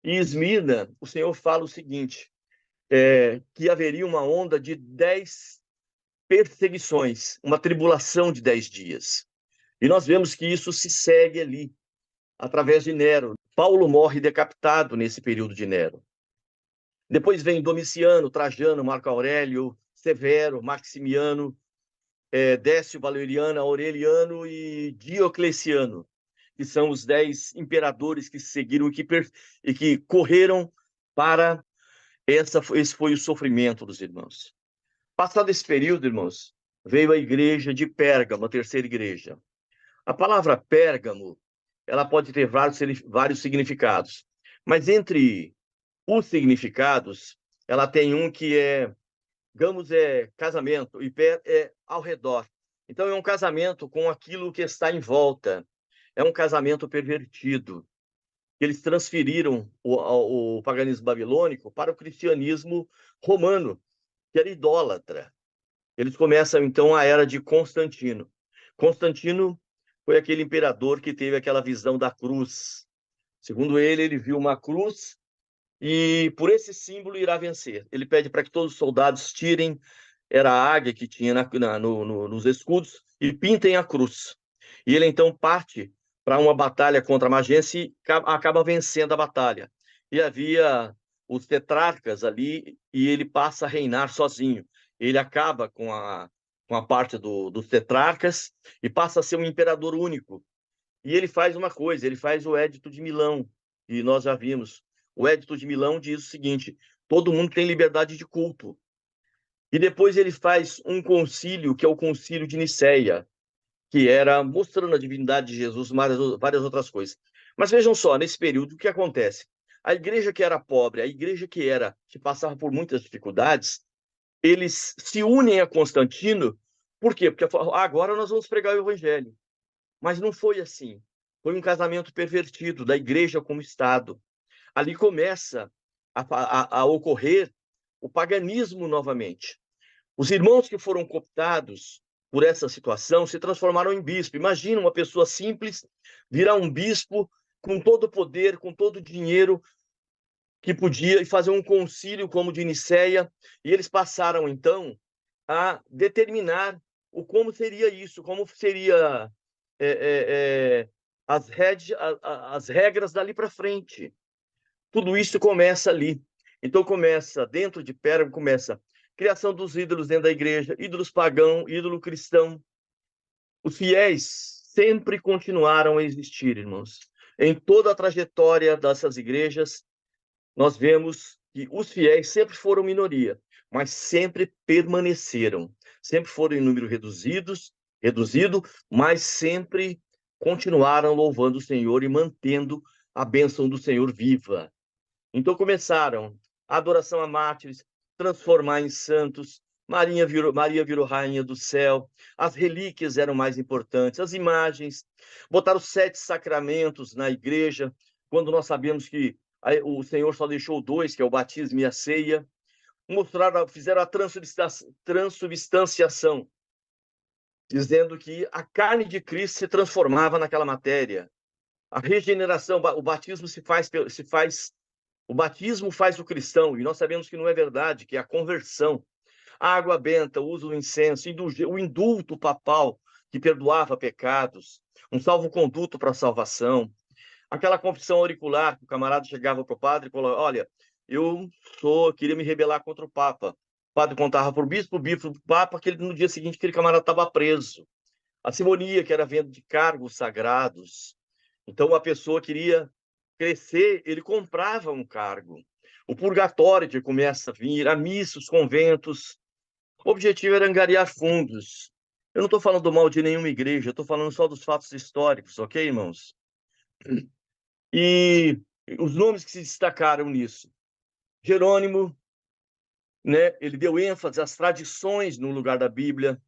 E Esmirna, o Senhor fala o seguinte, que haveria uma onda de 10 perseguições, uma tribulação de 10 dias. E nós vemos que isso se segue ali, através de Nero. Paulo morre decapitado nesse período de Nero. Depois vem Domiciano, Trajano, Marco Aurélio, Severo, Maximiano, Décio, Valeriano, Aureliano e Diocleciano, que são os 10 imperadores que seguiram e que correram para esse foi o sofrimento dos irmãos. Passado esse período, irmãos, veio a igreja de Pérgamo, a terceira igreja. A palavra Pérgamo, ela pode ter vários significados, mas entre os significados, ela tem um que é, digamos, casamento, e pé é ao redor. Então, é um casamento com aquilo que está em volta. É um casamento pervertido. Eles transferiram o paganismo babilônico para o cristianismo romano, que era idólatra. Eles começam, então, a era de Constantino. Constantino foi aquele imperador que teve aquela visão da cruz. Segundo ele, ele viu uma cruz e por esse símbolo irá vencer. Ele pede para que todos os soldados tirem, era a águia que tinha nos escudos, e pintem a cruz. E ele então parte para uma batalha contra a Magência e acaba vencendo a batalha. E havia os tetrarcas ali, e ele passa a reinar sozinho. Ele acaba com a parte dos tetrarcas e passa a ser um imperador único. E ele faz uma coisa, ele faz o Édito de Milão, e nós já vimos. O Édito de Milão diz o seguinte: todo mundo tem liberdade de culto. E depois ele faz um concílio, que é o Concílio de Nicéia, que era mostrando a divindade de Jesus, várias outras coisas. Mas vejam só, nesse período, o que acontece? A igreja que era pobre, a igreja que passava por muitas dificuldades, eles se unem a Constantino. Por quê? Porque agora nós vamos pregar o evangelho. Mas não foi assim. Foi um casamento pervertido da igreja com o Estado. Ali começa a ocorrer o paganismo novamente. Os irmãos que foram cooptados por essa situação se transformaram em bispo. Imagina uma pessoa simples virar um bispo com todo o poder, com todo o dinheiro que podia, e fazer um concílio como o de Nicéia. E eles passaram, então, a determinar como seria isso, como seria é, é, é, as regras dali para frente. Tudo isso começa ali. Então começa, dentro de Pérgamo, começa a criação dos ídolos dentro da igreja, ídolos pagão, ídolo cristão. Os fiéis sempre continuaram a existir, irmãos. Em toda a trajetória dessas igrejas, nós vemos que os fiéis sempre foram minoria, mas sempre permaneceram. Sempre foram em número reduzido, mas sempre continuaram louvando o Senhor e mantendo a bênção do Senhor viva. Então começaram a adoração a mártires, transformar em santos. Maria virou rainha do céu. As relíquias eram mais importantes, as imagens. Botaram os 7 sacramentos na igreja, quando nós sabemos que o Senhor só deixou 2, que é o batismo e a ceia. Fizeram a transubstanciação, dizendo que a carne de Cristo se transformava naquela matéria. A regeneração, o batismo faz o cristão, e nós sabemos que não é verdade, que é a conversão. A água benta, o uso do incenso, o indulto papal, que perdoava pecados, um salvo-conduto para a salvação. Aquela confissão auricular, que o camarada chegava para o padre e falava: olha, queria me rebelar contra o Papa. O padre contava para o bispo para o Papa, que no dia seguinte aquele camarada estava preso. A simonia, que era a venda de cargos sagrados. Então, a pessoa queria crescer, ele comprava um cargo. O purgatório que começa a vir, a missa, os conventos. O objetivo era angariar fundos. Eu não estou falando mal de nenhuma igreja, eu estou falando só dos fatos históricos, ok, irmãos? E os nomes que se destacaram nisso. Jerônimo, né, ele deu ênfase às tradições no lugar da Bíblia.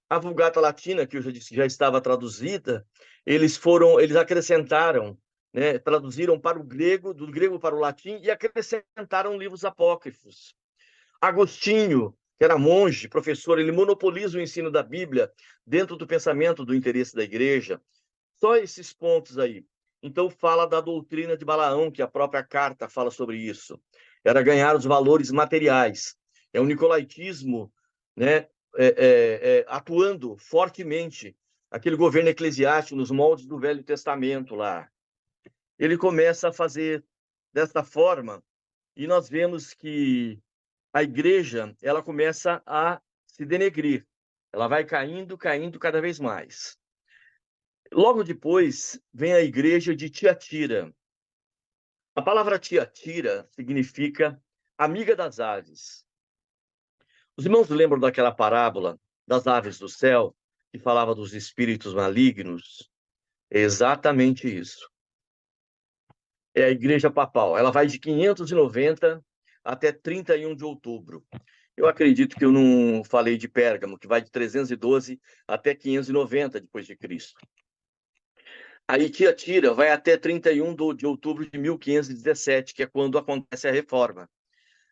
A Vulgata Latina, que eu já disse que já estava traduzida, eles acrescentaram, né, traduziram para o grego, do grego para o latim, e acrescentaram livros apócrifos. Agostinho, que era monge, professor, ele monopoliza o ensino da Bíblia dentro do pensamento do interesse da igreja. Só esses pontos aí. Então fala da doutrina de Balaão, que a própria carta fala sobre isso. Era ganhar os valores materiais. É o nicolaítismo, né, atuando fortemente, aquele governo eclesiástico nos moldes do Velho Testamento lá. Ele começa a fazer desta forma, e nós vemos que a igreja, ela começa a se denegrir. Ela vai caindo, caindo cada vez mais. Logo depois, vem a igreja de Tiatira. A palavra Tiatira significa amiga das aves. Os irmãos lembram daquela parábola das aves do céu, que falava dos espíritos malignos? É exatamente isso. É a igreja papal. Ela vai de 590 até 31 de outubro. Eu acredito que eu não falei de Pérgamo, que vai de 312 até 590 depois de Cristo. Aí Tiatira vai até 31 de outubro de 1517, que é quando acontece a reforma.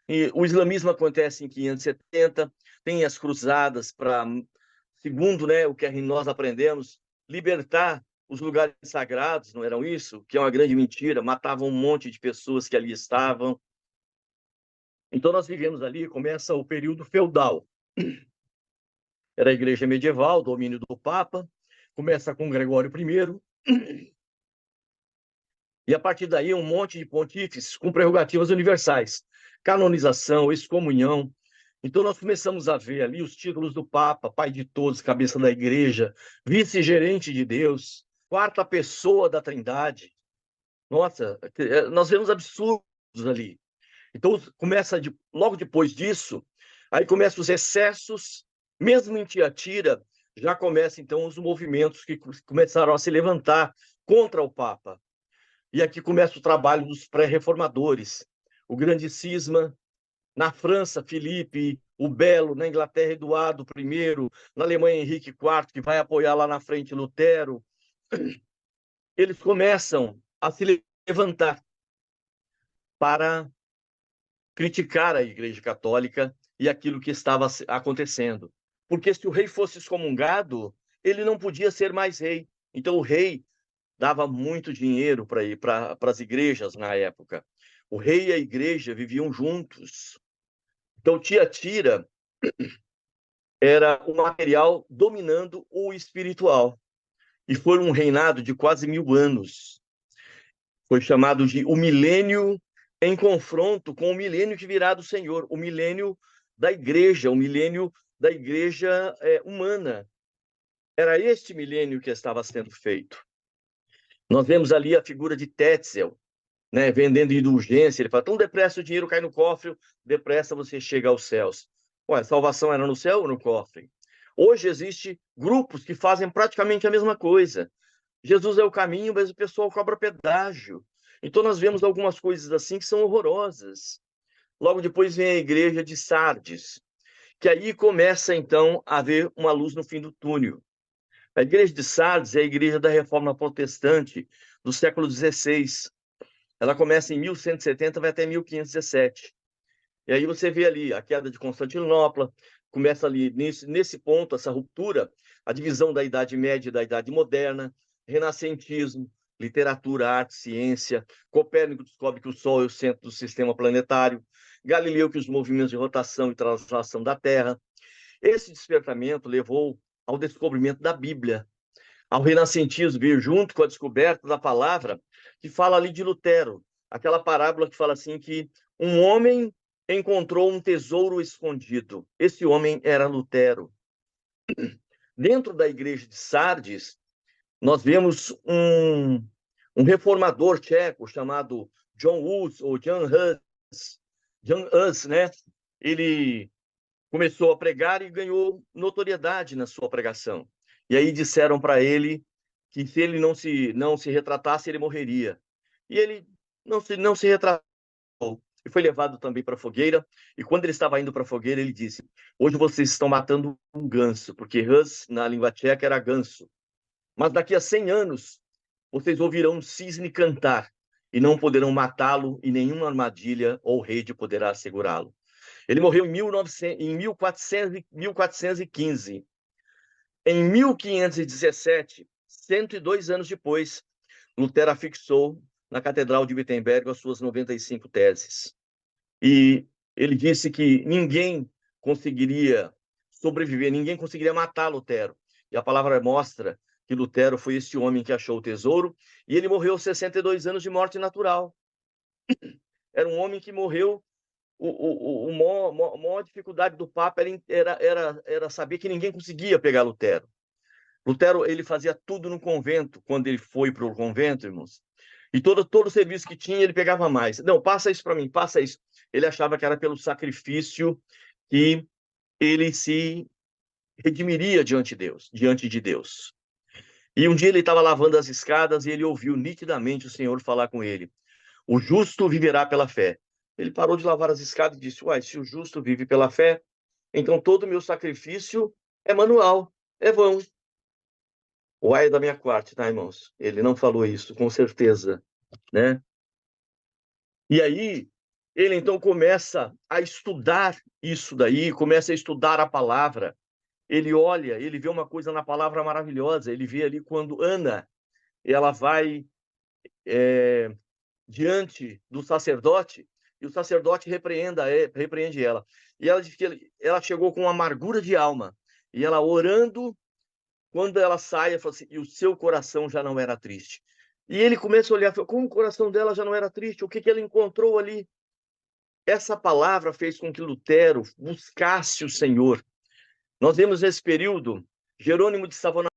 E o islamismo acontece em 570, tem as cruzadas para, segundo, né, o que nós aprendemos, libertar os lugares sagrados, não eram isso? Que é uma grande mentira, matavam um monte de pessoas que ali estavam. Então nós vivemos ali, começa o período feudal. Era a igreja medieval, domínio do Papa, começa com Gregório I, e a partir daí um monte de pontífices com prerrogativas universais, canonização, excomunhão. Então nós começamos a ver ali os títulos do Papa, Pai de todos, cabeça da igreja, vice-gerente de Deus, quarta pessoa da Trindade. Nossa, nós vemos absurdos ali. Então começa logo depois disso, aí começam os excessos, mesmo em Tiatira, já começam então os movimentos que começaram a se levantar contra o Papa. E aqui começa o trabalho dos pré-reformadores. O grande cisma, na França, Filipe o Belo, na Inglaterra, Eduardo I, na Alemanha, Henrique IV, que vai apoiar lá na frente Lutero. Eles começam a se levantar para criticar a Igreja Católica e aquilo que estava acontecendo. Porque se o rei fosse excomungado, ele não podia ser mais rei. Então o rei dava muito dinheiro para ir para as igrejas na época. O rei e a igreja viviam juntos. Então, Tiatira era o material dominando o espiritual. E foi um reinado de quase 1000 anos. Foi chamado de o milênio em confronto com o milênio que virá do Senhor, o milênio da igreja, o milênio da igreja humana. Era este milênio que estava sendo feito. Nós vemos ali a figura de Tetzel, né, vendendo indulgência. Ele fala, tão depressa o dinheiro cai no cofre, depressa você chega aos céus. Ué, a salvação era no céu ou no cofre? Hoje existem grupos que fazem praticamente a mesma coisa. Jesus é o caminho, mas o pessoal cobra pedágio. Então nós vemos algumas coisas assim que são horrorosas. Logo depois vem a igreja de Sardes, que aí começa então a haver uma luz no fim do túnel. A igreja de Sardes é a igreja da Reforma Protestante do século XVI. Ela começa em 1170, vai até 1517. E aí você vê ali a queda de Constantinopla, começa ali nesse ponto, essa ruptura, a divisão da Idade Média e da Idade Moderna, renascentismo, literatura, arte, ciência. Copérnico descobre que o Sol é o centro do sistema planetário. Galileu que os movimentos de rotação e translação da Terra. Esse despertamento levou ao descobrimento da Bíblia, ao renascentismo vir junto com a descoberta da palavra, que fala ali de Lutero, aquela parábola que fala assim que um homem encontrou um tesouro escondido. Esse homem era Lutero. Dentro da igreja de Sardes, nós vemos um reformador tcheco chamado John Hus, ou Jan Hus. Jan Hus, né? Ele começou a pregar e ganhou notoriedade na sua pregação. E aí disseram para ele que se ele não se retratasse, ele morreria. E ele não se retratou. E foi levado também para a fogueira. E quando ele estava indo para a fogueira, ele disse: hoje vocês estão matando um ganso, porque Hus, na língua tcheca, era ganso. Mas daqui a 100 anos, vocês ouvirão um cisne cantar e não poderão matá-lo e nenhuma armadilha ou rede poderá segurá-lo. Ele morreu em 1415. Em 1517, 102 anos depois, Lutero afixou na Catedral de Wittenberg as suas 95 teses. E ele disse que ninguém conseguiria sobreviver, ninguém conseguiria matar Lutero. E a palavra mostra que Lutero foi esse homem que achou o tesouro, e ele morreu aos 62 anos de morte natural. Era um homem que morreu. A maior dificuldade do Papa era saber que ninguém conseguia pegar Lutero. Lutero, ele fazia tudo no convento, quando ele foi para o convento, irmãos. E todo o serviço que tinha, ele pegava mais. Não, passa isso para mim, passa isso. Ele achava que era pelo sacrifício que ele se redimiria diante de Deus. E um dia ele estava lavando as escadas e ele ouviu nitidamente o Senhor falar com ele: o justo viverá pela fé. Ele parou de lavar as escadas e disse: uai, se o justo vive pela fé, então todo o meu sacrifício é manual, é vão. Uai da minha parte, tá, irmãos? Ele não falou isso, com certeza, né? E aí, ele então começa a estudar isso daí, começa a estudar a palavra. Ele olha, ele vê uma coisa na palavra maravilhosa. Ele vê ali quando Ana, ela vai diante do sacerdote, e o sacerdote repreende ela. E ela diz que ela chegou com amargura de alma. E ela orando, quando ela sai, ela fala assim, e o seu coração já não era triste. E ele começa a olhar, como o coração dela já não era triste? O que ela encontrou ali? Essa palavra fez com que Lutero buscasse o Senhor. Nós vemos nesse período Jerônimo de Savona